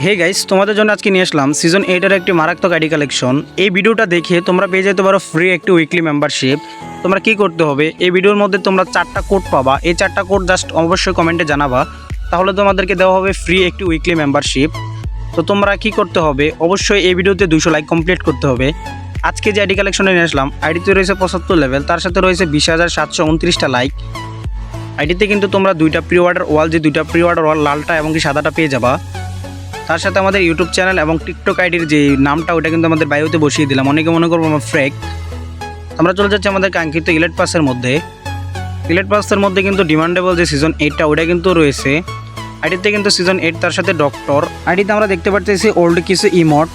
Hey guys, তোমাদের জন্য আজকে নিয়ে আসলাম সিজন 8 এর একটি মারাত্মক আইডি কালেকশন। এই ভিডিওটা দেখে তোমরা পেয়ে যেতে পারো ফ্রি একটি উইকলি মেম্বারশিপ। তোমরা কি করতে হবে, এই ভিডিওর মধ্যে তোমরা 4টা কোড পাবা। এই 4টা কোড জাস্ট অবশ্যই কমেন্টে জানাবা, তাহলে তোমাদেরকে দেওয়া হবে ফ্রি একটি উইকলি মেম্বারশিপ। তো তোমরা কি করতে হবে, অবশ্যই এই ভিডিওতে 200 লাইক কমপ্লিট করতে হবে। আজকে যে আইডি কালেকশনে নিয়ে আসলাম, আইডিতে রয়েছে 75 লেভেল, তার সাথে রয়েছে 20,729টা লাইক। আইডিতে কিন্তু তোমরা দুইটা প্রি অর্ডার ওয়াল, যে দুইটা প্রি অর্ডার ওয়াল লালটা এবং কি সাদাটা পেয়ে যাবা। তার সাথে আমাদের ইউটিউব চ্যানেল এবং টিকটক আইডির যে নামটা ওটা কিন্তু আমাদের বায়োতে বসিয়ে দিলাম। অনেকে মনে করবো আমার ফ্রেক। আমরা চলে যাচ্ছি আমাদের কাঙ্ক্ষিত ইলেট পাসের মধ্যে। ইলেট পাসের মধ্যে কিন্তু ডিমান্ডেবল যে সিজন 8টা ওটা কিন্তু রয়েছে আইডিতে, কিন্তু সিজন 8 তার সাথে ডক্টর। আইডিতে আমরা দেখতে পাচ্ছি ওল্ড কিছু ইমোট,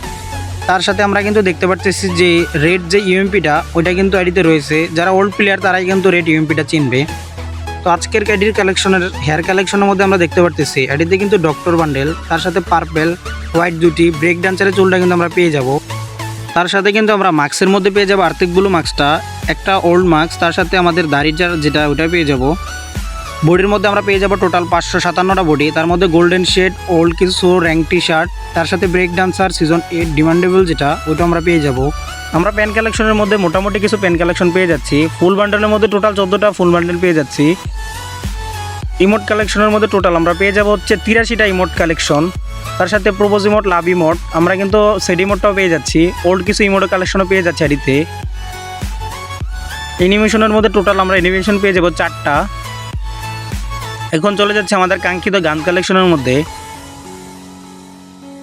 তার সাথে আমরা কিন্তু দেখতে পাচ্ছি যে রেড যে ইউএমপিটা ওইটা কিন্তু আইডিতে রয়েছে। যারা ওল্ড প্লেয়ার তারাই কিন্তু রেড ইউএমপিটা চিনবে। তো আজকের আইডির কালেকশনের হেয়ার কালেকশনের মধ্যে আমরা দেখতে পাচ্ছি আইডিতে কিন্তু ডক্টর বান্ডেল, তার সাথে পার্পেল হোয়াইট জুটি ব্রেক ডান্সারের চুলটা কিন্তু আমরা পেয়ে যাব। তার সাথে কিন্তু আমরা মাস্কের মধ্যে পেয়ে যাবো আর্থিক ব্লু মাস্কটা, একটা ওল্ড মাস্ক, তার সাথে আমাদের দাড়ির যেটা ওটা পেয়ে যাব। বডির মধ্যে আমরা পেয়ে যাবো টোটাল 557টা বডি, তার মধ্যে গোল্ডেন শেড ওল্ড কিছু র্যাঙ্ক টি শার্ট, তার সাথে ব্রেক ডান্সার সিজন 8 ডিমান্ডেবল যেটা ওইটা আমরা পেয়ে যাব। আমরা পেন কালেকশনের মধ্যে মোটামুটি কিছু পেন কালেকশন পেয়ে যাচ্ছি। ফুল বান্ডেলের মধ্যে টোটাল 14টা ফুল বান্ডেল পেয়ে যাচ্ছি। ইমোট কালেকশনের মধ্যে টোটাল আমরা পেয়ে যাবো হচ্ছে 83টা ইমোট কালেকশন, তার সাথে প্রোপোজ ইমোট, লাভ ইমোট, আমরা কিন্তু সেট ইমোটটাও পেয়ে যাচ্ছি। ওল্ড কিছু ইমোটের কালেকশনও পেয়ে যাচ্ছি আইডিতে। অ্যানিমেশনের মধ্যে টোটাল আমরা অ্যানিমেশন পেয়ে যাবো 4টা। এখন চলে যাচ্ছে আমাদের কাঙ্ক্ষিত গান কালেকশনের মধ্যে।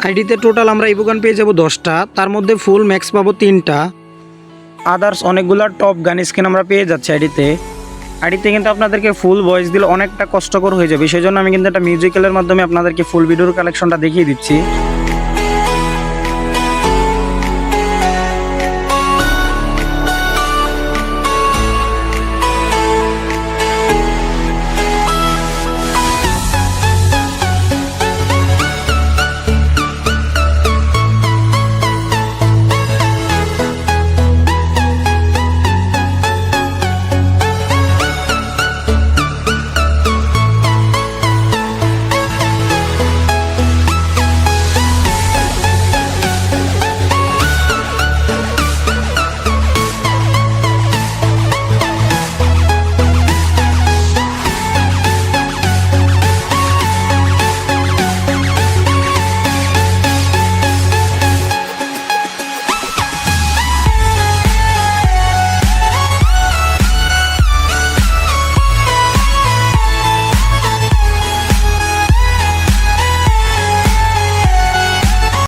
আইডিতে টোটাল আমরা ইভোগান পেয়ে যাবো 10টা, তার মধ্যে ফুল ম্যাক্স পাবো 3টা। আদার্স অনেকগুলো টপ গান স্কিন আমরা পেয়ে যাচ্ছি আইডিতে। আইডিতে কিন্তু আপনাদেরকে ফুল ভয়েস দিলে অনেকটা কষ্টকর হয়ে যাবে, সেই জন্য আমি কিন্তু একটা মিউজিক্যালের মাধ্যমে আপনাদেরকে ফুল ভিডিওর কালেকশনটা দেখিয়ে দিচ্ছি।